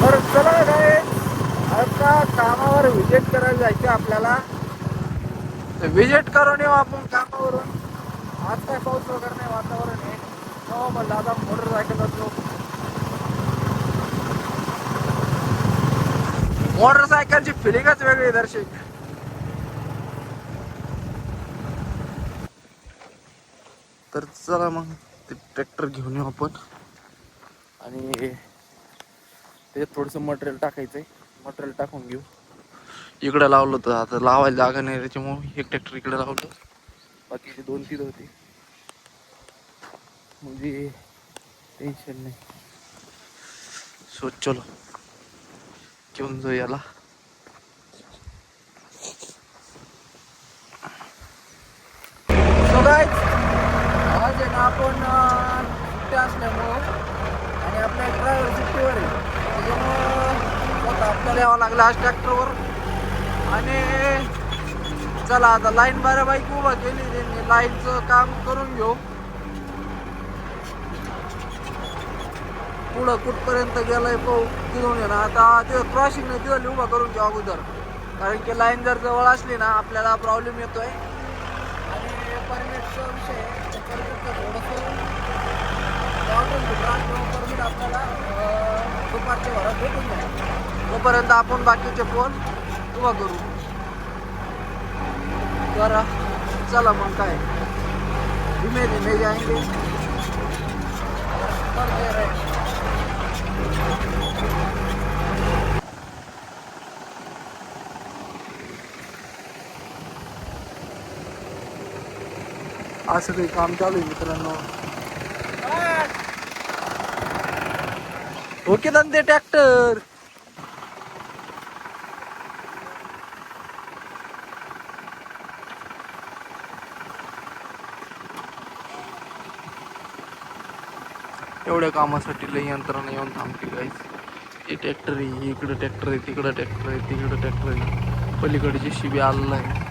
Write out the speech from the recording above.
तर चला काय आता कामावर विजिट करायला जायचं आपल्याला. विजिट करून येऊ आपण कामावरून. आज काय पाऊस वगैरे नाही, वातावरण आहे. हो म्हणलं आता मोटरसायकल असलो. मोटरसायकलची फिलिंगच वेगळी दर्शक. तर चला मग ते ट्रॅक्टर घेऊन येऊ आपण आणि त्याच्यात थोडंसं मटेरियल टाकायचंय. मटेरियल टाकून घेऊ. इकडे लावलं होतं, आता लावायला जागा नाही त्याच्यामुळे एक ट्रॅक्टर इकडे लावलं, बाकीचे 2-3 होते. म्हणजे टेन्शन नाही. सो चलो घेऊन जाऊ याला. आज आहे ना आपण सुट्टी असल्यामुळं आणि आपल्या ड्रायव्हर सुट्टीवर आहे त्याच्यामुळं आपल्याला यावं लागलं आज ट्रॅक्टरवर. आणि चला आता लाईन बऱ्यापैकी उभा केली त्यांनी, लाईनचं काम करून घेऊ. पुढं कुठपर्यंत गेलंय पाहू तिथून ना. आता ते क्रॉसिंग नाही तिथं उभा करून घेऊ अगोदर, कारण की लाईन जर जवळ असली ना आपल्याला प्रॉब्लेम येतोय. आणि परमिटचा विषय आहे, परमिटचं थोडंसं परमिट आपल्याला दुपारच्या घरात भेटून जाईल. तोपर्यंत आपण बाकीचे फोन उभा करू. तर चला मग काय धीमे धीमे जाएंगे. असं काही काम चालू आहे मित्रांनो. ओके धंदे ट्रॅक्टर. एवढ्या कामासाठी लई यंत्रणा येऊन थांबते गाईस. हे ट्रॅक्टर आहे, इकडं ट्रॅक्टर आहे, तिकडं ट्रॅक्टर आहे, तिकडं ट्रॅक्टर आहे, पलीकडे JCB आलेला आहे.